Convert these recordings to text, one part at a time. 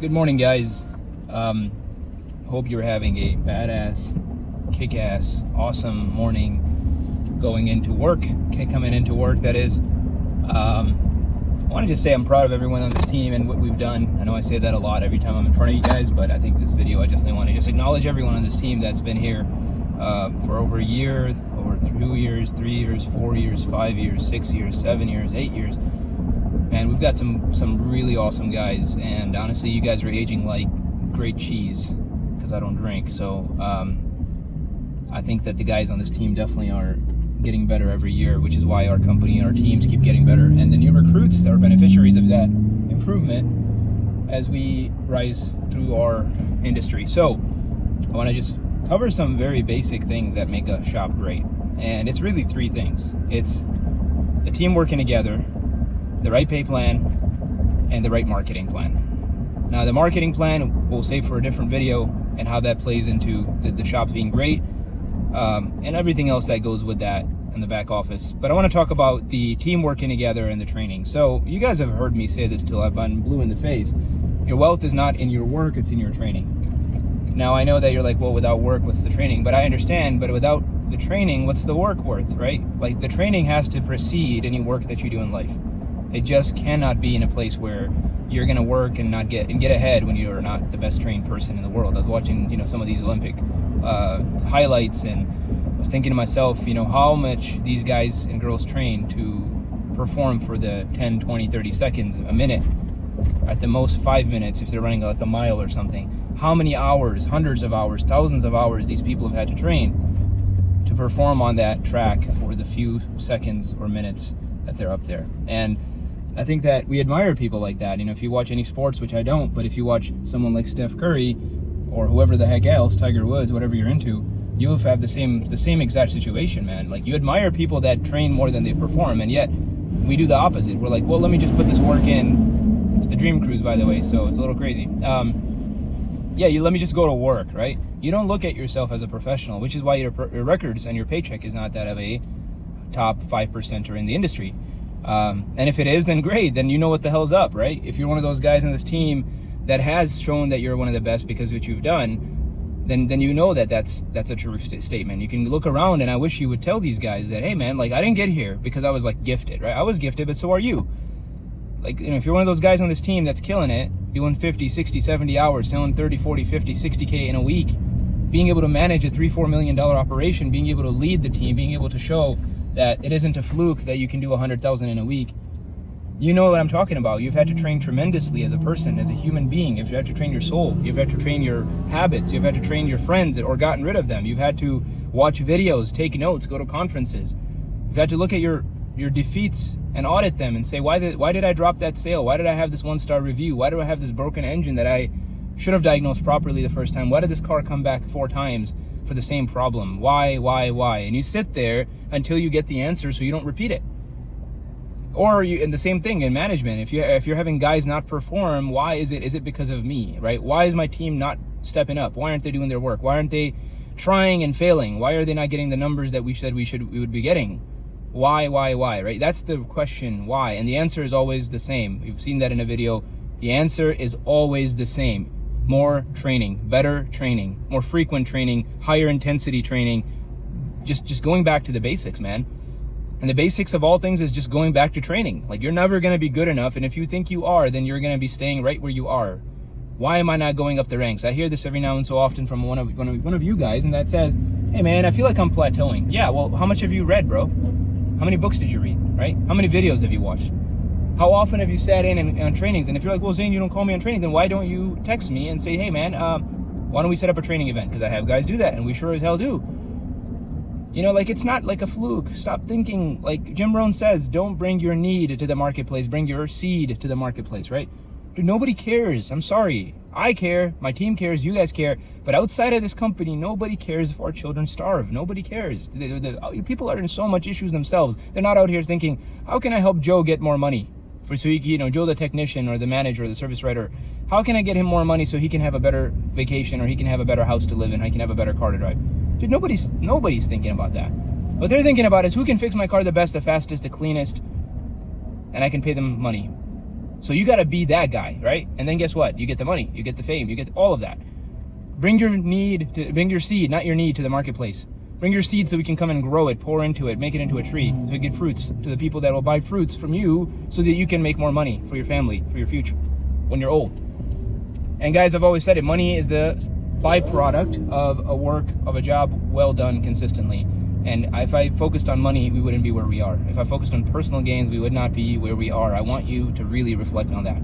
Good morning, guys. Hope you're having a badass, kick-ass, awesome morning going into work. Coming into work, that is. I want to just say I'm proud of everyone on this team and what we've done. I know I say that a lot every time I'm in front of you guys, but I think this video, I definitely want to just acknowledge everyone on this team that's been here for over a year, over 2 years, 3 years, 4 years, 5 years, 6 years, 7 years, 8 years. And we've got some really awesome guys, and honestly, you guys are aging like great cheese, because I don't drink. So I think that the guys on this team definitely are getting better every year, which is why our company and our teams keep getting better, and the new recruits are beneficiaries of that improvement as we rise through our industry. So I want to just cover some very basic things that make a shop great, and it's really three things. It's the team working together, the right pay plan, and the right marketing plan. Now, the marketing plan we'll save for a different video, and how that plays into the shop being great, and everything else that goes with that in the back office. But I want to talk about the team working together and the training. So you guys have heard me say this till I've been blue in the face. Your wealth is not in your work, it's in your training. Now, I know that you're like, well, without work, what's the training? But I understand, but without the training, what's the work worth, right? Like, the training has to precede any work that you do in life. It just cannot be in a place where you're going to work and not get ahead when you're not the best trained person in the world. I was watching, some of these Olympic highlights, and I was thinking to myself, how much these guys and girls train to perform for the 10, 20, 30 seconds, a minute, at the most 5 minutes if they're running like a mile or something. How many hours, hundreds of hours, thousands of hours these people have had to train to perform on that track for the few seconds or minutes that they're up there. And I think that we admire people like that. If you watch any sports, which I don't, but if you watch someone like Steph Curry or whoever the heck else, Tiger Woods, whatever you're into, you'll have the same exact situation, man. Like, you admire people that train more than they perform, and yet we do the opposite. We're like, well, let me just put this work in. It's the Dream Cruise, by the way, so it's a little crazy. Let me just go to work, right? You don't look at yourself as a professional, which is why your records and your paycheck is not that of a top 5%er in the industry. And if it is, then great, then you know what the hell's up, right? If you're one of those guys on this team that has shown that you're one of the best because of what you've done, then you know that's a true statement. You can look around, and I wish you would tell these guys that, hey man, like, I didn't get here because I was like gifted, right? I was gifted, but so are you. Like, if you're one of those guys on this team that's killing it, doing 50, 60, 70 hours, selling 30, 40, 50, 60K in a week, being able to manage a $3-4 million operation, being able to lead the team, being able to show that it isn't a fluke that you can do 100,000 in a week. You know what I'm talking about. You've had to train tremendously as a person, as a human being. You've had to train your soul. You've had to train your habits. You've had to train your friends or gotten rid of them. You've had to watch videos, take notes, go to conferences. You've had to look at your defeats and audit them and say, why did I drop that sale? Why did I have this 1-star review? Why do I have this broken engine that I should have diagnosed properly the first time? Why did this car come back 4 times for the same problem? Why? And you sit there until you get the answer so you don't repeat it. And the same thing in management. If you're having guys not perform, why is it? Is it because of me, right? Why is my team not stepping up? Why aren't they doing their work? Why aren't they trying and failing? Why are they not getting the numbers that we said we would be getting? Why, right? That's the question, why? And the answer is always the same. You've seen that in a video. The answer is always the same. More training, better training, more frequent training, higher intensity training, just going back to the basics, man. And the basics of all things is just going back to training. Like, you're never going to be good enough, and if you think you are, then you're going to be staying right where you are. Why am I not going up the ranks? I hear this every now and so often from one of you guys, and that says, hey man, I feel like I'm plateauing. Yeah, well, how much have you read, bro? How many books did you read, right? How many videos have you watched? How often have you sat in on trainings? And if you're like, well, Zane, you don't call me on training, then why don't you text me and say, hey man, why don't we set up a training event? Because I have guys do that, and we sure as hell do. It's not like a fluke. Stop thinking, like Jim Rohn says, don't bring your need to the marketplace, bring your seed to the marketplace, right? Dude, nobody cares. I'm sorry. I care, my team cares, you guys care, but outside of this company, nobody cares if our children starve. Nobody cares. People are in so much issues themselves. They're not out here thinking, how can I help Joe get more money? Joe the technician or the manager or the service writer, how can I get him more money so he can have a better vacation, or he can have a better house to live in, or he can have a better car to drive? Dude, nobody's thinking about that. What they're thinking about is, who can fix my car the best, the fastest, the cleanest, and I can pay them money. So you got to be that guy, right? And then guess what? You get the money, you get the fame, you get all of that. Bring your seed, not your need, to the marketplace. Bring your seed so we can come and grow it, pour into it, make it into a tree, so we get fruits to the people that will buy fruits from you, so that you can make more money for your family, for your future, when you're old. And guys, I've always said it, money is the byproduct of a work, of a job well done consistently. And if I focused on money, we wouldn't be where we are. If I focused on personal gains, we would not be where we are. I want you to really reflect on that.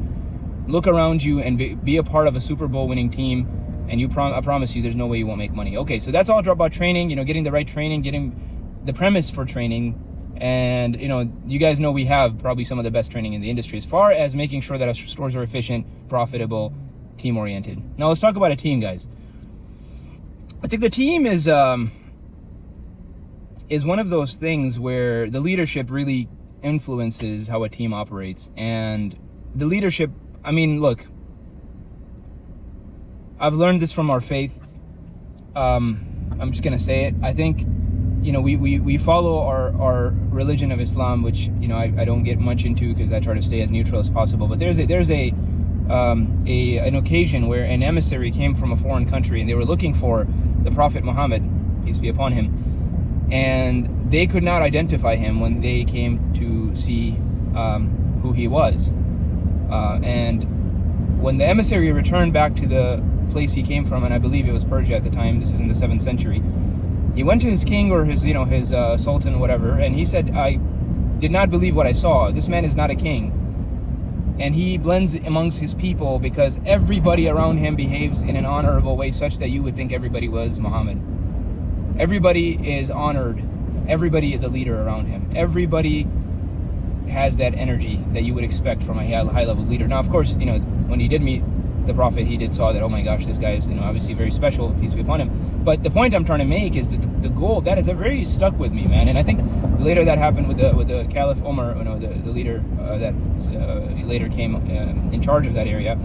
Look around you and be a part of a Super Bowl winning team, and I promise you there's no way you won't make money. Okay, so that's all about training, getting the right training, getting the premise for training. And, you guys know we have probably some of the best training in the industry as far as making sure that our stores are efficient, profitable, team-oriented. Now let's talk about a team, guys. I think the team is one of those things where the leadership really influences how a team operates. And the leadership, look, I've learned this from our faith. I'm just gonna say it. I think, we follow our religion of Islam, which, I don't get much into because I try to stay as neutral as possible. But there's an occasion where an emissary came from a foreign country and they were looking for the Prophet Muhammad, peace be upon him, and they could not identify him when they came to see who he was. And when the emissary returned back to the place he came from, and I believe it was Persia at the time, this is in the 7th century, he went to his king or his sultan, whatever, and he said, I did not believe what I saw. This man is not a king. And he blends amongst his people because everybody around him behaves in an honorable way such that you would think everybody was Muhammad. Everybody is honored. Everybody is a leader around him. Everybody has that energy that you would expect from a high-level leader. Now, of course, when he did meet the Prophet, he did saw that, oh my gosh, this guy is, obviously very special, peace be upon him. But the point I'm trying to make is that the goal, that is very stuck with me, man. And I think later that happened with the Caliph Omar, the leader that later came in charge of that area,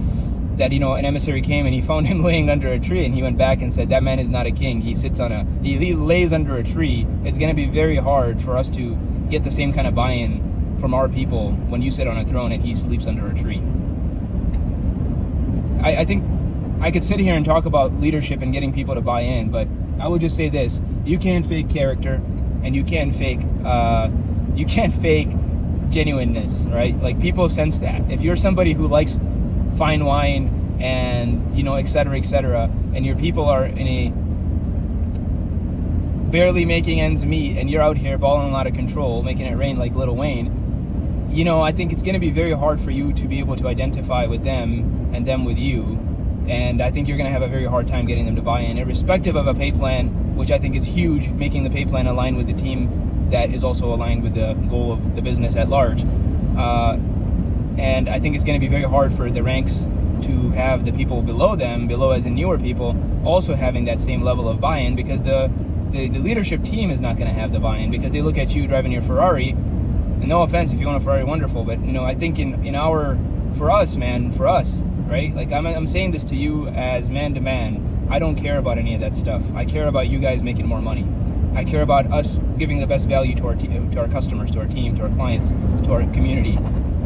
that, an emissary came and he found him laying under a tree, and he went back and said, that man is not a king. He sits he lays under a tree. It's going to be very hard for us to get the same kind of buy-in from our people when you sit on a throne and he sleeps under a tree. I think I could sit here and talk about leadership and getting people to buy in, but I would just say this: you can't fake character, and you can't fake genuineness, right? Like, people sense that. If you're somebody who likes fine wine and et cetera, and your people are in a barely making ends meet, and you're out here balling out of control, making it rain like Lil Wayne, I think it's going to be very hard for you to be able to identify with them and them with you. And I think you're going to have a very hard time getting them to buy in, irrespective of a pay plan, which I think is huge, making the pay plan align with the team that is also aligned with the goal of the business at large. And I think it's going to be very hard for the ranks to have the people below them, below as in newer people, also having that same level of buy-in, because the leadership team is not going to have the buy-in, because they look at you driving your Ferrari, and no offense, if you want a Ferrari, wonderful, but I think for us, right? Like, I'm saying this to you as man to man. I don't care about any of that stuff. I care about you guys making more money. I care about us giving the best value to our customers, to our team, to our clients, to our community.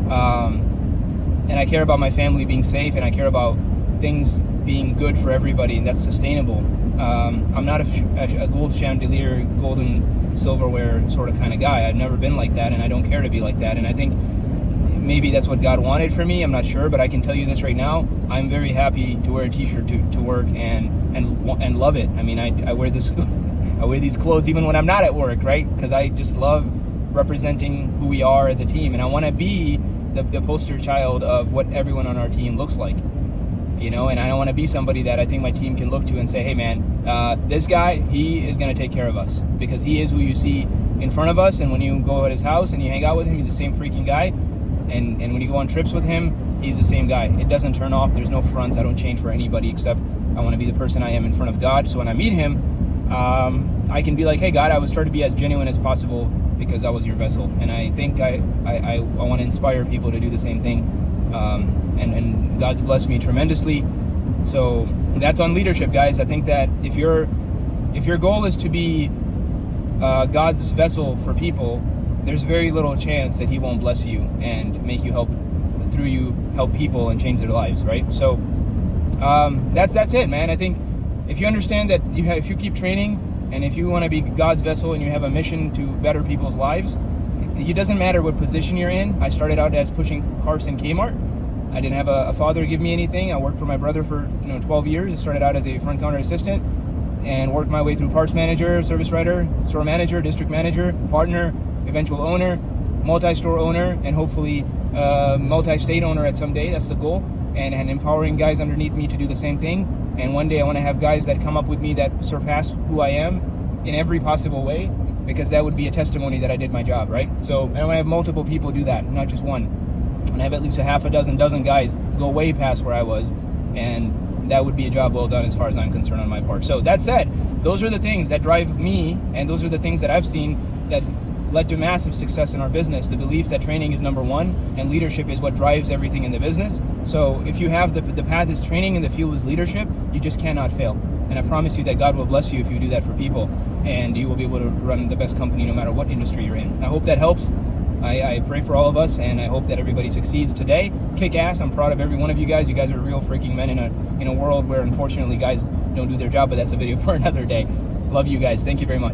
And I care about my family being safe, and I care about things being good for everybody, and that's sustainable. I'm not a gold chandelier, golden silverware sort of kind of guy. I've never been like that, and I don't care to be like that. And I think maybe that's what God wanted for me. I'm not sure, but I can tell you this right now: I'm very happy to wear a t-shirt to work and love it. I wear this, I wear these clothes even when I'm not at work, right? Because I just love representing who we are as a team, and I want to be the poster child of what everyone on our team looks like. And I want to be somebody that I think my team can look to and say, hey man, this guy, he is going to take care of us, because he is who you see in front of us. And when you go at his house and you hang out with him, he's the same freaking guy. And when you go on trips with him, he's the same guy. It doesn't turn off. There's no fronts. I don't change for anybody, except I want to be the person I am in front of God. So when I meet him, I can be like, hey God, I was trying to be as genuine as possible because I was your vessel. And I think I want to inspire people to do the same thing. And God's blessed me tremendously. So that's on leadership, guys. I think that if your goal is to be God's vessel for people, there's very little chance that he won't bless you and make you help through you help people and change their lives, right? So that's it, man. I think if you understand that if you keep training, and if you want to be God's vessel and you have a mission to better people's lives, it doesn't matter what position you're in. I started out as pushing carts in Kmart. I didn't have a father give me anything. I worked for my brother for 12 years. I started out as a front counter assistant and worked my way through parts manager, service writer, store manager, district manager, partner, eventual owner, multi-store owner, and hopefully multi-state owner at some day. That's the goal. And empowering guys underneath me to do the same thing. And one day I want to have guys that come up with me that surpass who I am in every possible way, because that would be a testimony that I did my job, right? So I want to have multiple people do that, not just one. I want to have at least a half a dozen guys go way past where I was, and that would be a job well done as far as I'm concerned on my part. So that said, those are the things that drive me, and those are the things that I've seen that led to massive success in our business. The belief that training is number one and leadership is what drives everything in the business. So if you have the path is training and the fuel is leadership, you just cannot fail. And I promise you that God will bless you if you do that for people, and you will be able to run the best company no matter what industry you're in. I hope that helps. I pray for all of us, and I hope that everybody succeeds today. Kick ass. I'm proud of every one of you guys. You guys are real freaking men in a world where unfortunately guys don't do their job, but that's a video for another day. Love you guys. Thank you very much.